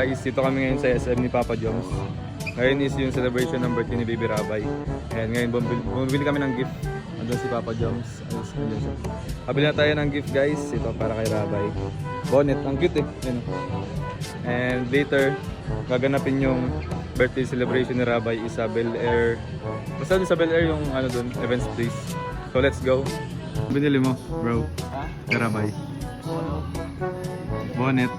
guys, dito kami ngayon sa SM ni Papa Joms. Ngayon is yung celebration ng birthday ni Baby Rabay. And ngayon bumibili kami ng gift. Andun si Papa Joms. Andun siya. Kabili na tayo ng gift guys. Ito para kay Rabay. Bonnet, ang cute eh. Yan. And later, gaganapin yung birthday celebration ni Rabay sa Bel Air. Basta sa Bel Air yung ano dun, events place. So let's go. Binili mo, bro? Kay Rabay. Bonnet.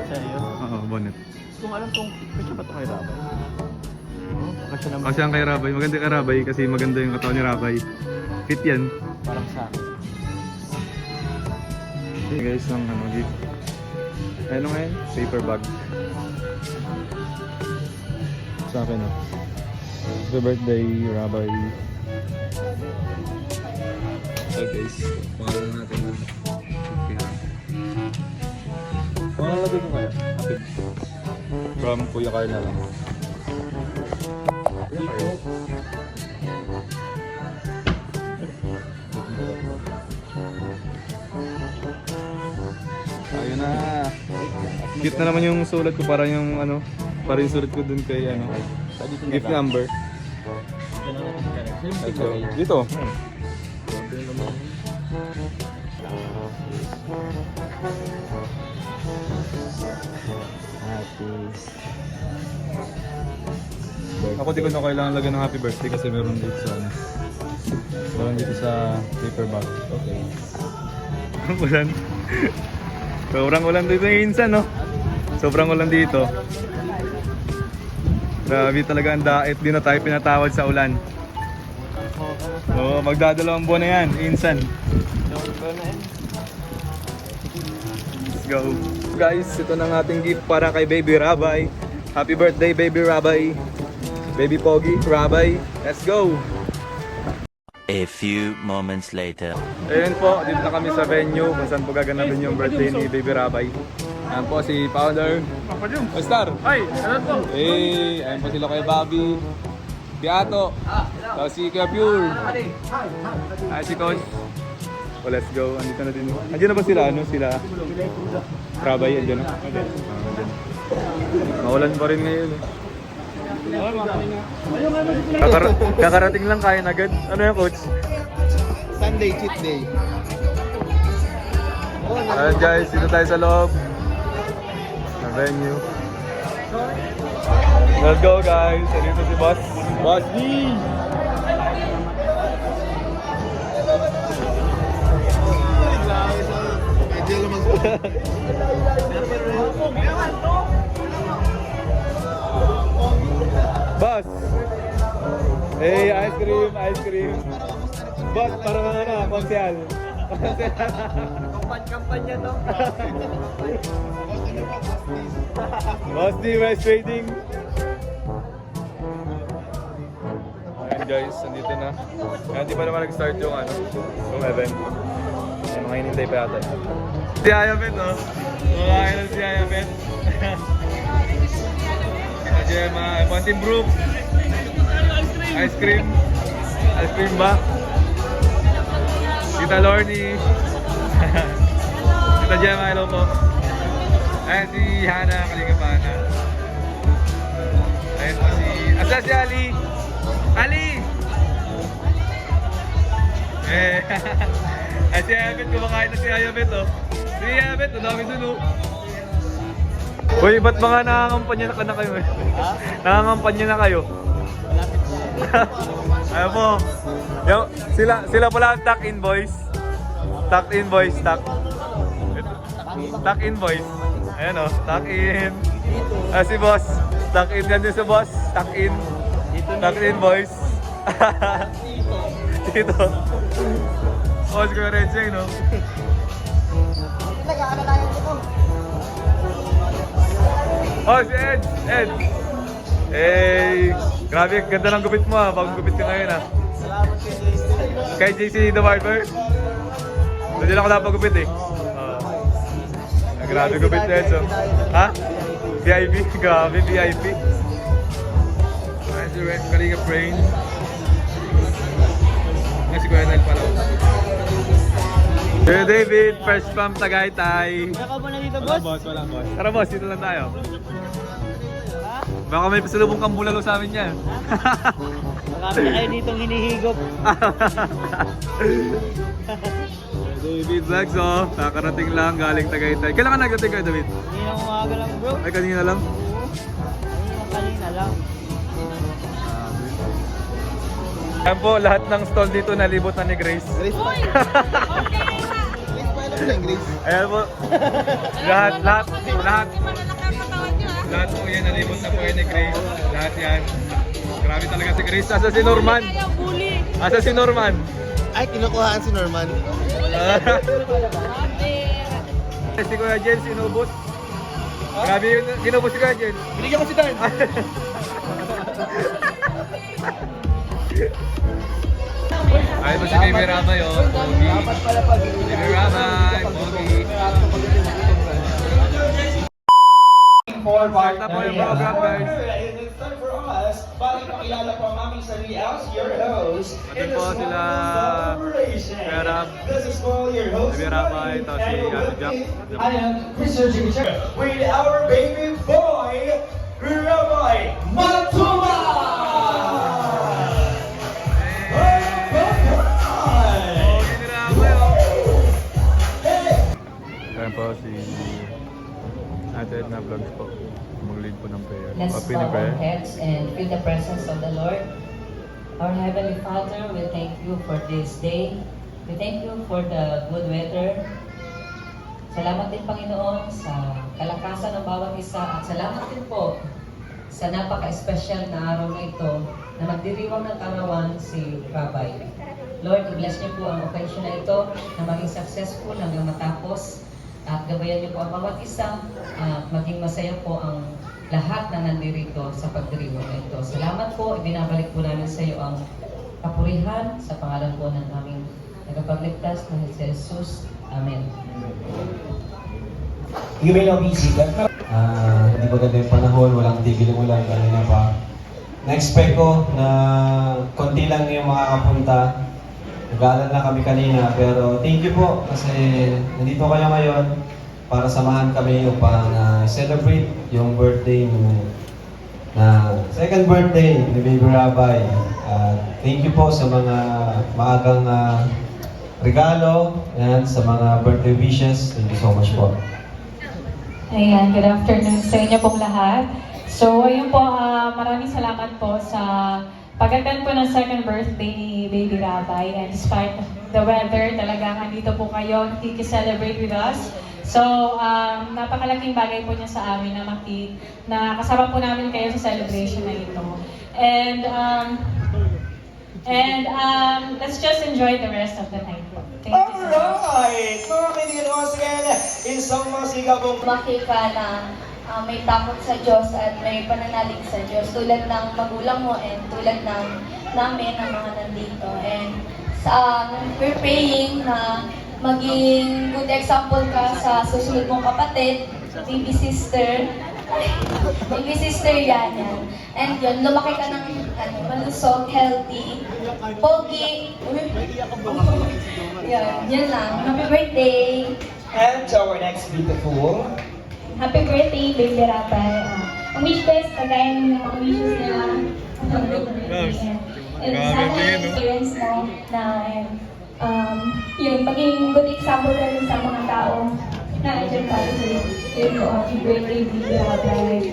Seryo? Oo, bonnet. Kung alam kong pwede ba ito kay Rabay? Kasi naman Kasi ang kay Rabay, maganda kay Rabay kasi maganda yung katawan ni Rabay. Fit yan. parang sa akin. Okay guys, ang ano, gift. Ano ngayon? Paper bag. Sa akin oh. Happy birthday, Rabay. So guys, pangalan natin ng pangalan natin ko kaya? Happy. From Kuya Carl na lang. Kuya Carl. Ayun na. Cute na naman yung sulat ko, para yung ano, para yung sulat ko dun kay ano, gift number. Let's go. Dito. Ako di ko na kailangan lagyan ng happy birthday kasi meron dito sa ano. Meron dito sa paper bag. Okay. Ulan. Sobrang ulan dito minsan, no? Sobrang ulan dito. Grabe talaga ang dait. Di na tayo pinatawad sa ulan. Oo, magdadalawang buwan na yan. Minsan. Let's go. Guys, ito na ang ating gift para kay Baby Rabay. Happy birthday, Baby Rabay. Baby Pogi, Rabay. Let's go. A few moments later. Ayun po, dito na kami sa venue kung saan po gaganapin yung birthday ni Baby Rabay. Ayan po si Founder Star. Ay, ano po? Hey, ayan po sila kay Bobby, Beato, tapos si Kuya Pure. Ay, si Coach. So let's go, andito na din. Andiyan na ba sila? Ano sila? Rabay, andyan na. Andyan. Maulan pa rin ngayon. Kakarating lang kain agad. Ano yan, Coach? Sunday cheat day. Ayan guys, dito tayo sa loob ng venue. Let's go guys. Dito si Boss. Boss D! Boss! Hey, ice cream, ice cream. Boss, parang ano, konsyal. Kampanya to. Boss D, West Trading. Ayan guys, nandito na. Ayan, di pa naman nag-start yung ano, yung event. Ayan, mga hinintay pa yata. Si Ayabet, oh. Kumakain na si Ayabet. Kita Gemma, Fontin Brook. Ice cream. Ice cream ba? Kita Lorny. Kita Gemma, hello po. Ayan si Hana, Kaligapana. Ayan po si... Asa si Ali? Ali! Eh, ay si Ayabet, kumakain na si Ayabet, oh. Si Ayabet, ang dami dun, oh. Uy, ba't mga nangangampanya na kayo, eh? Ha? Nangangampanya na kayo. Malapit na. Ayan po. Yung, sila pala ang tuck in boys. Tuck in boys, tuck. Tuck in boys. Ayan, oh, tuck in. Ah, si boss. Tuck in yan din sa boss. Tuck in. Tuck in boys. Dito. Oh, si Kuya Renseng, no? Oh, si Ed! Ed! Hey! Grabe, ganda ng gupit mo, ha. Bagong gupit ka ngayon, ha. Salamat kay JC. Kay JC The Barber. Doon din ako napagupit, eh. Grabe gupit na Ed, so. Ha? VIP? Grabe, VIP. Ayan si Red Kalinga Brain. Ayan si Kuya Nel pala. Kuya David, first from Tagaytay. Wala ka ba na dito, boss? Wala boss. Tara boss, dito lang tayo. Baka may pasalubong kang bulalo sa amin yan. Marami na kayo ditong hinihigop. David Vlogs, oh. Kakarating lang, galing Tagaytay. Kailan ka nagdating kayo, David? Hindi na umaga lang, bro. Ay, kanina lang. Kanina lang. Ayan po, lahat ng stall dito nalibot na ni Grace. Grace pa. Grace pa, alam mo lang, Grace. Ayan po. Lahat po yan nalibot na po yan ni Grace. Lahat yan. Grabe talaga si Grace. Asa si Norman? Asa si Norman? Ay, kinukuhaan si Norman. Si Kuya Jen, sinubot. Grabe yun, sinubot si Kuya Jen. Binigyan ko si Dan. Ay po si Baby Rabay, oh. Pogi. Baby Rabay, Pogi. Start na po yung program, guys. It's time for us para ipakilala po ang aming sarili as your host. Atin po sila Kuya Rab, This is Paul, your host. Baby Rabay, tapos si Ate Jack. I am Christian Jimmy with our baby boy, Rabbi Matuma! Pogi ni Rabay, oh. Ayan po si Ate Edna Vlogs po. Mag-lead po ng prayer. Let's Happy bow ni our prayer. heads and feel the presence of the Lord. Our Heavenly Father, we thank you for this day. We thank you for the good weather. Salamat din, Panginoon, sa kalakasan ng bawat isa. At salamat din po sa napaka-espesyal na araw na ito na magdiriwang ng karawan si Rabay. Lord, i-bless niyo po ang occasion na ito na maging successful hanggang matapos. At gabayan niyo po ang bawat isa at maging masaya po ang lahat na nandirito sa pagdiriwang na ito. Salamat po, ibinabalik po namin sa iyo ang kapurihan sa pangalan po ng aming nagpagligtas na si Jesus. Amen. You may now be seated. Hindi maganda yung panahon, walang tigil ng ulan, kanina pa. Na-expect ko na konti lang yung makakapunta. Nag-aalala na kami kanina, pero thank you po kasi nandito kayo ngayon para samahan kami upang celebrate yung birthday na second birthday ni Baby Rabay. Thank you po sa mga maagang regalo and sa mga birthday wishes. Thank you so much po. Ayan, good afternoon sa inyo pong lahat. So, ayun po, maraming salamat po sa pag-attend po ng second birthday ni Baby Rabay. And despite the weather, talagang andito po kayo, nakikiselebrate with us. So, napakalaking bagay po niya sa amin na kasama po namin kayo sa celebration na ito. And let's just enjoy the rest of the night po. Thank you so much. Alright! Mga kaibigan, once again, isang masigaw pong Makita na may takot sa Diyos at may pananalig sa Diyos tulad ng magulang mo and tulad ng namin ang mga nandito. And we're praying na maging good example ka sa susunod mong kapatid, baby sister. Baby sister yan. And yun, lumaki ka ng malusog, healthy, pogi. Yun lang. Happy birthday! and to our next beautiful. Happy birthday, Baby Rabay. Ang wish ko is kagaya ng mga wishes nila. And sana yung experience mo na yun, maging good example ka rin sa mga tao na nandiyan para sa iyo. Yun po, happy birthday, Baby Rabay.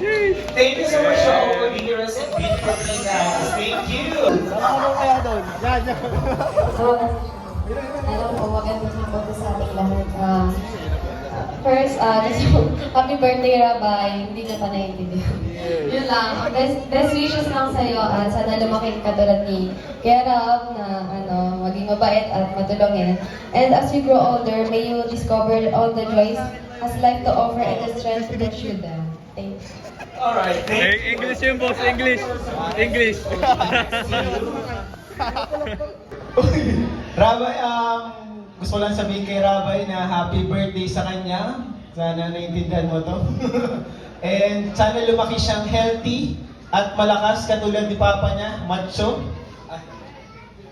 Thank you so much to all the leaders and beautiful leaders. Thank you! Ano kaya doon? Yan, yan. So, alam ko, magandang hapon sa ating lahat. First, happy birthday, Rabay. Hindi niya pa naiintindihan. Yun lang. Best wishes lang sa'yo at sana lumaki ka tulad ni Kuya Rab na maging mabait at matulungin. And as you grow older, may you discover all the joys as life to offer and the strength to teach you them. Thank you. Alright, thank English yun, boss. English. English. Rabay, gusto ko lang sabihin kay Rabay na happy birthday sa kanya. Sana naiintindihan mo to. And sana lumaki siyang healthy at malakas katulad ni Papa niya, macho.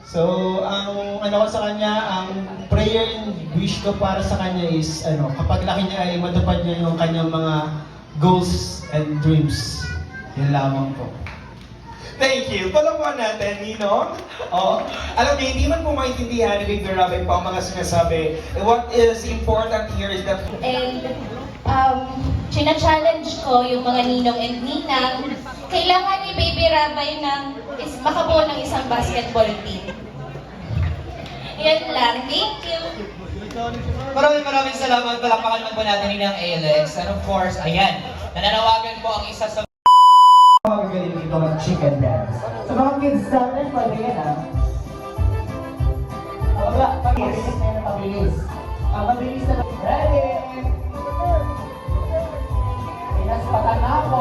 So, ang ano ko sa kanya, ang prayer and wish ko para sa kanya is, kapag laki niya ay matupad niya yung kanyang mga goals and dreams. Yan lamang po. Thank you. Palakpan natin, Ninong. Oh, alam niyo, hindi man po maintindihan ni Big Rabay pa ang mga sinasabi. What is important here is that And china-challenge ko yung mga ninong and ninang, kailangan ni Baby Rabay makabuo ng isang basketball team. Yan lang. Thank you. Maraming salamat. Palakpakan naman po natin ni ng Alex. And of course, ayan, nananawagan po ang isa sa magaling dito ng chicken dance. Sa mga kids natin, pwede yan ha. Wala, pabilis na yan, pabilis. Ang mabilis na ready! Pinaspatan na ako.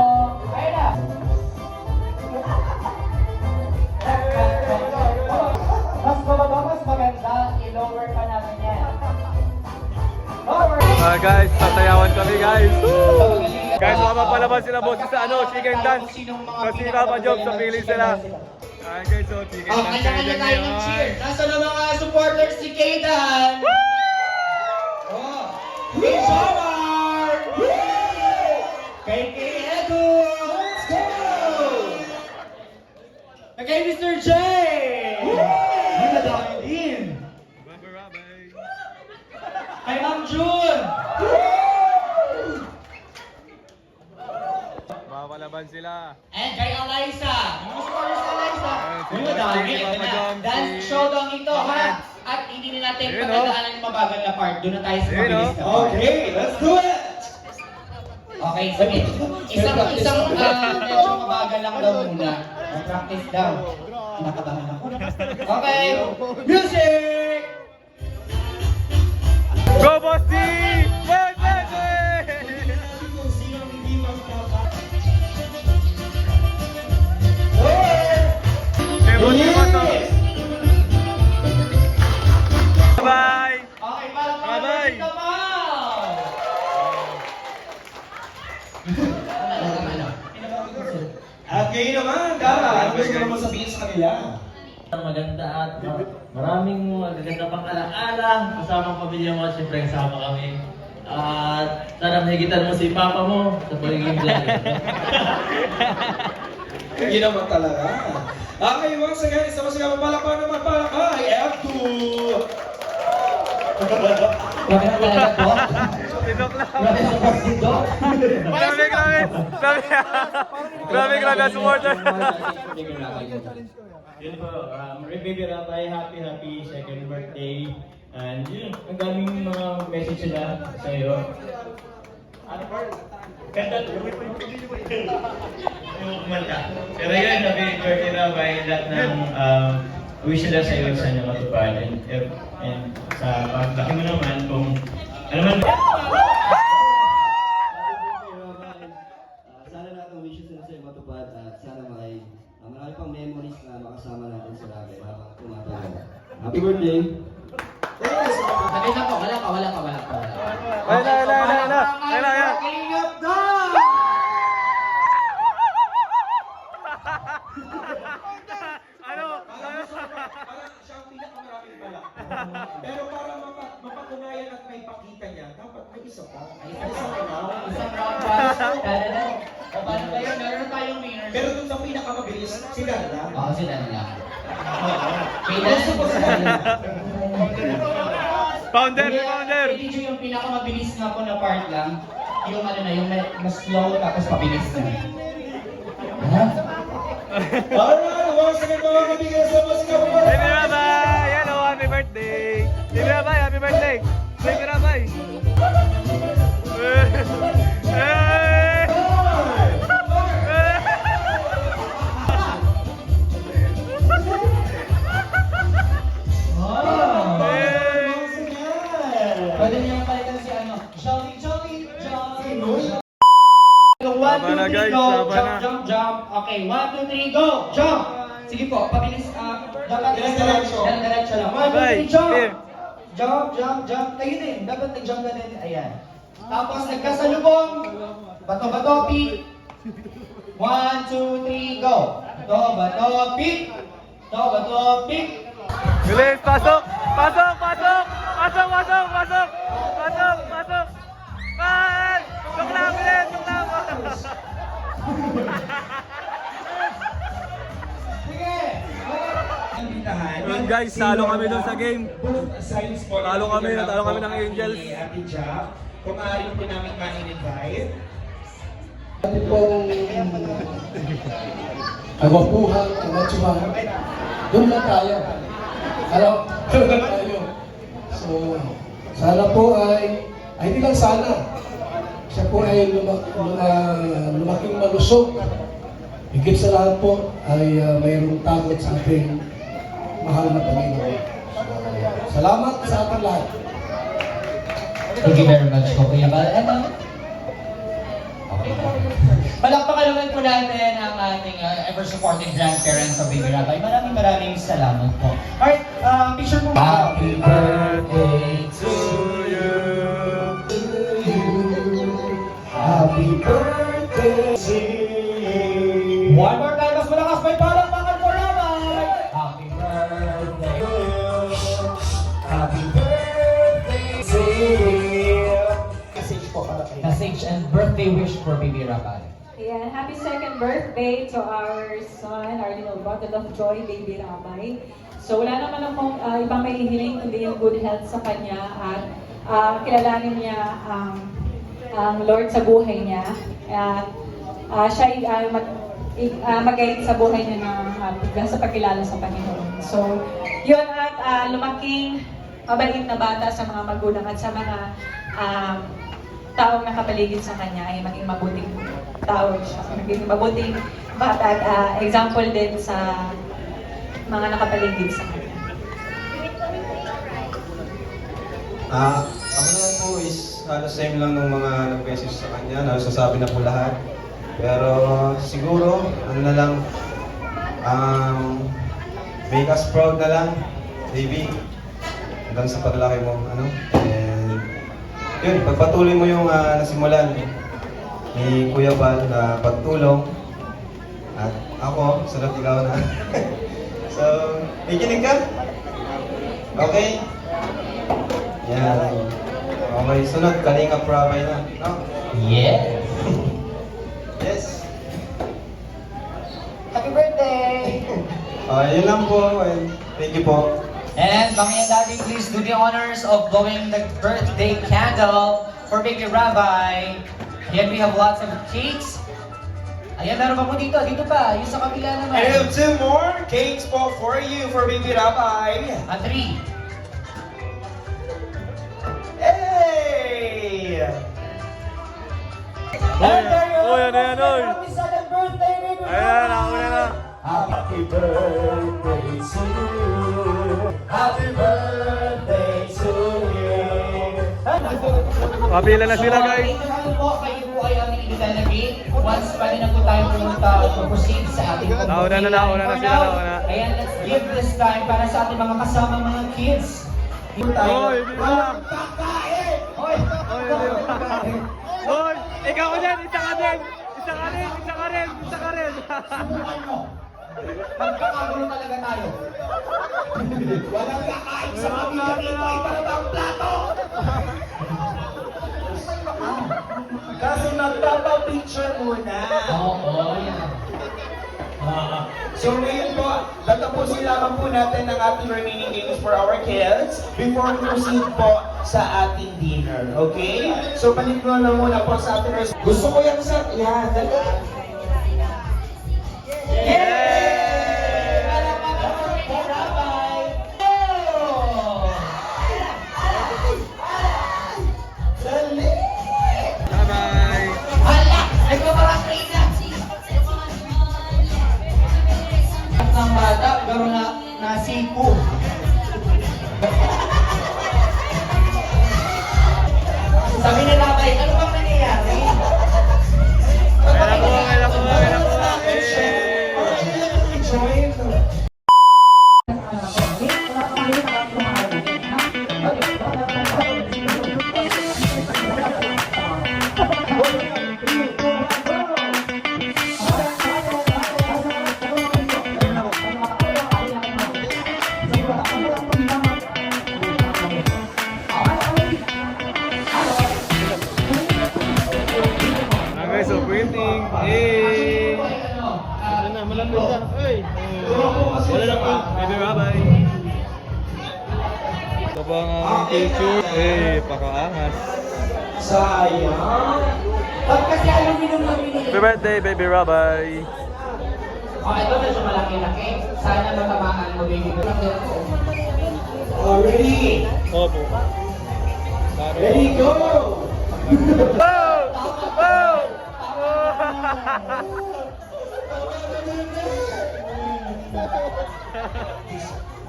Ayun na! Mas mababa, mas maganda. I-lower pa namin yan. Lower! Guys, tatayawan kami guys. Woo! Guys, mapapalabas sila boses sa chicken dance. Kasi Papa Joms, napili sila. Ayan guys, so chicken dance. Kanya-kanya tayo ng cheer. Nasaan ang mga supporters si Kaydan? Kay Jomar! Kay Edu! Let's go! Kay Mr. J! Hindi na dami din. Kay Ma'am June! Mapapalaban sila. And kay Eliza. Yung supporters ni Eliza. Si Yung madami. Papa Joms, Dance si- showdown ito ha. At hindi na natin Ayun, pagdadaanan yung mabagal na part. Doon na tayo sa Ayun, mabilis na part. Okay, let's do it! Okay, sige. Isang medyo mabagal lang daw muna. Practice daw. Kinakabahan ako. Okay. Music! Go, Boss D! Boss D! Okay, Boss D, Boss D. Bye! Okay, parang Bye-bye. At ngayon naman, Dara, ano gusto mo sabihin sa kanila? Maganda at maraming magaganda pang alaala kasama ang pamilya mo at syempre kasama kami. At sana mahigitan mo si Papa mo sa pagiging vlogger. Hindi naman talaga. Okay, once again, isa masaya mapalakpan naman para kay F2. Grabe na talaga po. Tinok lang. Grabe sa part dito. Grabe, grabe. Grabe, grabe ang supporter. Yun po, Baby Rabay, happy second birthday. And yun, ang daming mga message sila sa iyo. Ano pa? Ganda. Yung kumanta. Pero yun, happy birthday Rabay, lahat ng wish nila sa iyo sa inyo matupad. And sa paglaki mo naman, kung ano man. Sana lahat ng wishes na sa'yo matupad at sana marami pang memories na makasama natin sa lagi habang tumatagal. Happy birthday! Sabi na po, wala pa. Wala. Kalingap na! Ano? Parang siya ang pinakamaraming pala. Pero para mapatunayan at may pakita niya, dapat may isa pa. Isang round pass. O paano ba yun? Meron tayong winners. Pero dun sa pinakamabilis, si Darla. Oo, sila na lang. Gusto ko si Darla. Founder! Hindi yung pinakamabilis nga po na part lang. Yung yung mas slow tapos pabilis na. Ha? Alright, once again mga kaibigan, sa mga sigaw mo. Baby Rabay! Hello, happy birthday! Baby Rabay, happy birthday! Baby Rabay! Pwede niyo palitan si Jolly. One, Tama na, two, three, guys. go. Tama na. Jump. Okay, 1, 2, 3, go. Jump. Sige po, pabilis. Dapat Diretso. Diretso lang. 1, 2, Bye. 3, jump. Here. Jump. Kayo din. Dapat nag-jump ka din. Ayan. Tapos nagkasalubong. Bato, pick. 1, 2, 3, go. Bato, pick. Bato, pick. Bilis, pasok! Pasok! Pasok! Pasok! Pasok! Pasok! Pasok! Pasok! Man! Joke lang, bilis! Joke lang! Yun guys, talo kami dun sa game. Talo kami ng Angels. Ate Jack, kung maaari po namin ma-invite. Ate pong agwapuhan, amatsuhan, doon lang tayo. Alam, doon lang tayo. So, sana po ay hindi lang sana, siya po ay lumaking malusog. Higit sa lahat po ay mayroong tagot sa ating mahal na Panginoon. So, salamat sa ating lahat. Thank you very much po, Kuya Val. Ano? Palakpakan naman po natin ang ating ever-supporting grandparents of Baby Rabay. Maraming salamat po. Alright, picture po. Happy birthday to you. Happy birthday to you. One more time, mas malakas may palakpakan for Rabay. Happy birthday to you. Happy birthday to you. Message po para kayo. Message and birthday wish for Baby Rabay. Ayan, happy second birthday to our son, our little bottle of joy, Baby Rabay. So wala naman akong ibang may hihiling kundi yung good health sa kanya at kilalanin niya ang Lord sa buhay niya. At siya ay mag-guide sa buhay niya na sa pagkilala sa Panginoon. So yun at lumaking mabait na bata sa mga magulang at sa mga taong nakapaligid sa kanya ay maging mabuting tao siya. Maging mabuting bata at example din sa mga nakapaligid sa kanya. Ako naman po is halos same lang ng mga nag-message sa kanya, halos nasabi na po lahat. Pero siguro, ano na lang, make us proud na lang, baby. Hanggang sa paglaki mo, ano? And yun, pagpatuloy mo yung nasimulan ni Kuya Val na pagtulong. At ako, sunod ikaw na. So, nakikinig ka? Okay? Yan. Okay, sunod, Kalingap Rabay na. No? Yes! Yes. Happy birthday! Yun lang po. And thank you po. And Mami and Daddy, please do the honors of blowing the birthday candle for Baby Rabay. Ayan, we have lots of cakes. Ayan, meron pa po dito. Dito pa, yung sa kabila naman. And I have 2 more cakes po for you, for Baby Rabay. A 3. Hey! Oy, ano yan, oy? Happy second birthday, Baby Ayan, ako na na. Happy birthday to you. Happy birthday to you. Papila na sila guys. Ito po, kayo po ay aming i-delegate. Once pwede na po tayo pumunta o proceed sa ating Nauna na sila, nauna. Ayan, let's give this time para sa ating mga kasama mga kids. Oy, hindi na. Hoy! Oy, ikaw ko dyan, isa ka din. Isa ka rin. Subukan mo. Magkakagulo talaga tayo. Walang kakain sa pamilya dito. Iba ang plato. Kaso nagpapa-picture muna. Oo, yan. So ngayon po, tatapusin lamang po natin ang ating remaining games for our kids before we proceed po sa ating dinner, okay? So paniklo na muna po sa ating gusto ko yan sa... Yan, dali. Bye-bye. Hala! Nagpaparangay na! At ng bata, pero nasipo. Sabi na Rabay, ano bang nangyayari? Ayan na po, Wala lang po. Baby Rabay. Ito po ang aming picture. Pakaangas. Sayang. Pag kasi aluminum lang binili. Happy birthday, Baby Rabay. Ito medyo malaki-laki. Sana matamaan mo, baby. Oh, ready? Opo. Ready, go! Wow! Wow!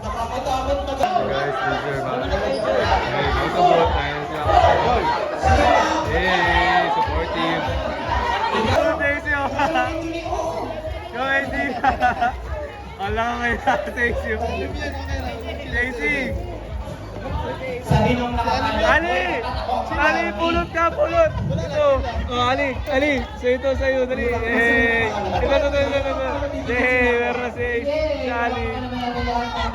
Nakakatakot na ba? Guys, picture ba? Hey, nakasabot. Ayun sila kapatid. Hey, supportive. Go, Daisy! Go, Daisy! Wala ka Daisy. Daisy! Sabi nung nakakala. Ali! Ali, pulot ka, pulot! Ito! Oh, Ali! Ali! Sa'yo, dali! Hey! Ito. Hey, meron na si Ali.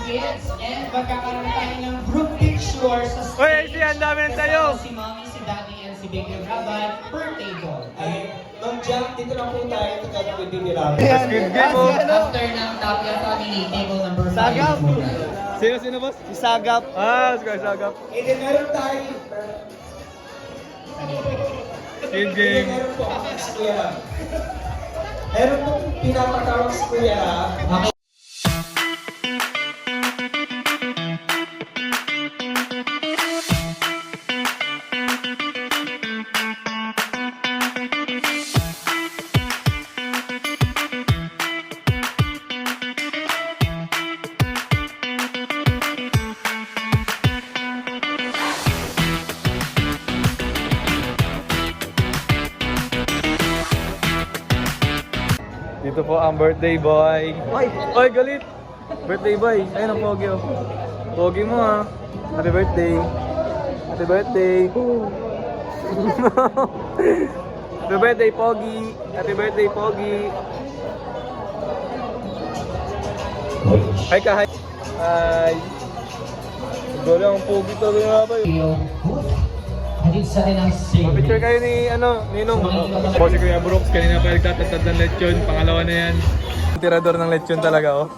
Kids, and magkakaroon tayo ng group picture sa stage. Uy, AC, ang dami ng tayo! Si Mommy, si Daddy, and si Baby Rabay, birthday boy. Ay, Ma'am Jack, dito lang po tayo together with Baby Rabay. Good game mo! After ng Tapia family, table number 5. Sagap. Sino, boss? Si Sagap. Si Kuya Sagap. And then meron tayo. Good game. Meron po ako si Kuya Ram. Meron po pinapatawag si Kuya Ram. Dito po ang birthday boy. Oy, galit! Birthday boy. Ayun ang pogi oh. Pogi mo ah. Happy birthday. Happy birthday. Happy birthday, Pogi. Happy birthday, Pogi. Hi ka, hi. Hi. Dole ang pogi to nga ba yun? Hadid sa rin ang Picture kayo ni Ninong. Po si Kuya Brooks, kanina pa nagtatatad ng lechon. Pangalawa na yan. Tirador ng lechon talaga, oh.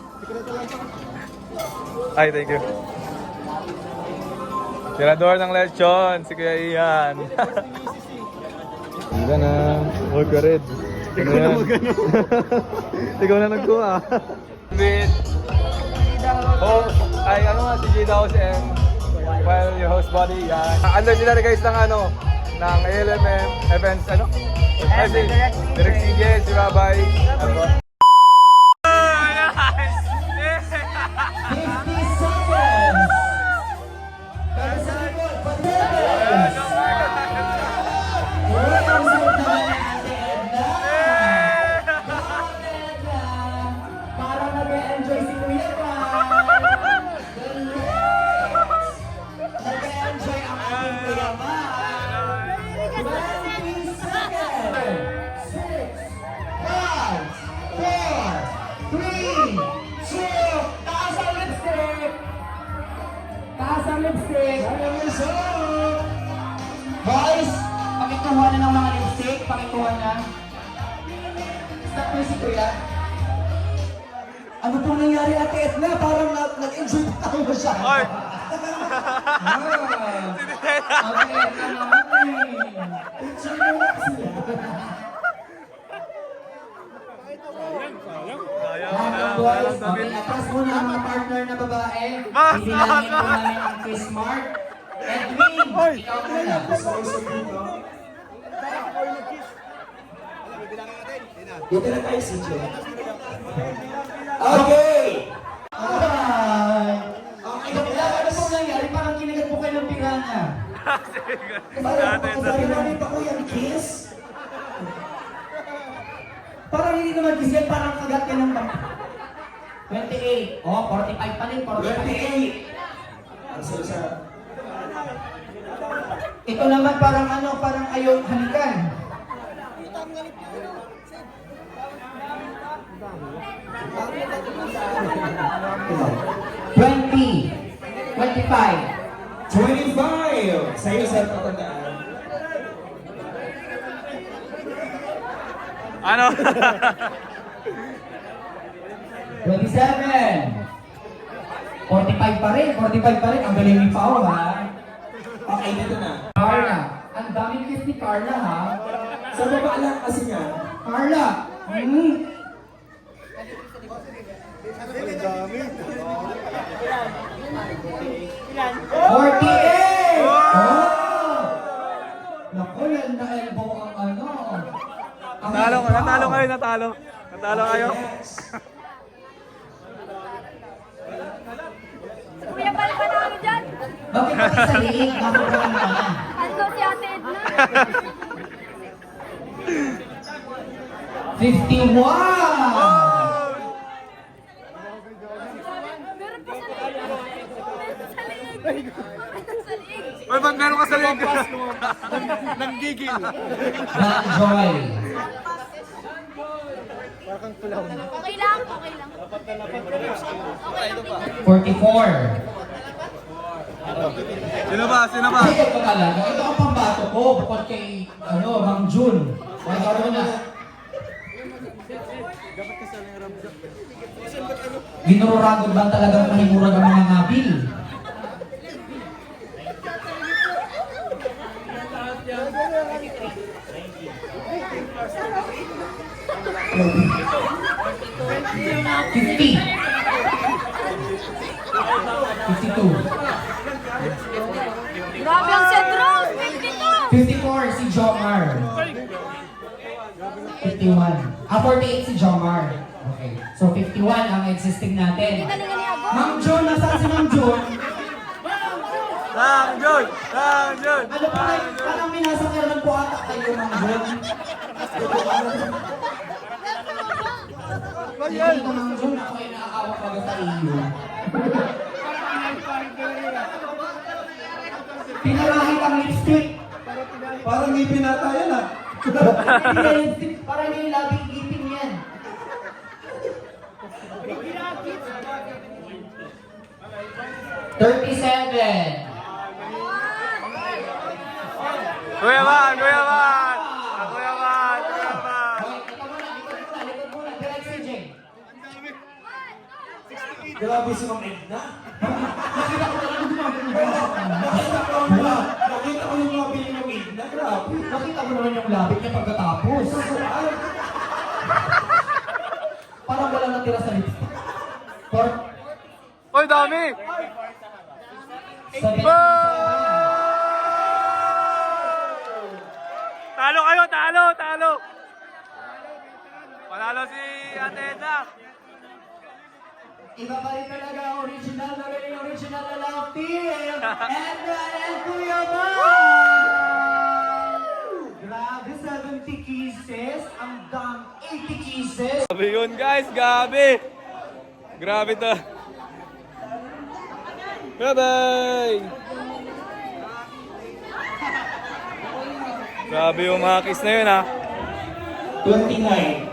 Ay, thank you. Tirador ng lechon, si Kuya Ian. Hindi na. Huwag ka red. Ikaw na magano. Ikaw na nagkuha. With ay ano nga si J Daos and while your host body, yan. Under sila guys ng ng ALMM events, Kasi, Direk CJ, si Rabay. Ano? 50 seconds! Para sa likod, pag-debes! Welcome sa naman ni Ate Edna! Go, Edna! Para nag-enjoy si Kuya Pa! Nag-enjoy ang ating Kuya Pa! 20 seconds! 6, 5, 4, 3, 2, taas ang lipstick! Taas ang lipstick! Boys, pakikuha na ng mga lipstick, pakikuha na. Stop mo si Kuya. Ano pong nangyari Ate Edna? Parang nag-enjoy na tayo siya. Oy! Ate Edna naman eh. Enjoy mo na sila. Boys, okay, atras muna ang mga partner na babae. Bibilangin po namin ang Chris Mark. Edwin, ikaw muna. Dito na tayo, CJ. Okay! Alright! Okay, ano pong nangyari? Parang kinagat po kayo ng pirana. Parang namin pa ko yung kiss. Parang hindi naman kiss yan, parang kagat ka ng 28. Oh, 45 pa rin, 45. Ito naman parang parang ayaw halikan. $20, $25. Sa'yo sa tatandaan. Ano? 45 pa rin. Ang galing ni Pao, ha? Okay, dito na. Carla. Ang daming kiss ni Carla, ha? Sa baba lang kasi nga. Carla! ¡48! Oh! Naku, na-elbow ang ano. Natalo kayo. Kuya, balik pa namin dyan. Bakit pati sa liig? Bakit ka lang naman? Ando si Ate Edna. 51! Meron pa sa liig. Meron sa liig. Uy, ba't meron ka sa leg? Nanggigil. Joy. Okay lang, okay lang. Okay lang. 44. Sino ba? Ay, ito talaga. Ito ang pambato ko. Bukod kay, Mang Jun. Ay, gano'n na. Ginururagod ba talagang mahimurag ang mga ngabil? $50. 52. Grabe ang Cedros, 54 si Jomar. 51. 48 si Jomar. Okay. So 51 ang existing natin. Ma'am Jun, nasaan si Ma'am Jun? Lang Jun! Ano pa, parang minasakyaran po ata kayo, Ma'am Jun. Hindi ko, Ma'am Jun, ako ay nakakawak baga sa iyo. Pinarahit ang lipstick. Parang may pinatayan ah. Parang may labing ipin yan. $37. Kuya Man! Okay, ito muna. Likod muna. Direct si Jay. Grabe si Ma'am Edna. Nakita ko yung labi ni Ma'am Edna. Grabe. Nakita mo naman yung labi niya pagkatapos. Parang wala natira sa lipstick. Uy, dami! Talo kayo! Talo! Panalo si Ate Edna. Iba pa rin talaga ang original na love team! Edna and Kuya Man! Grabe, 70 kisses. Ang dam, 80 kisses. Grabe yun guys, grabe! Grabe to. Bye-bye! Grabe yung mga kiss na yun ha. 29.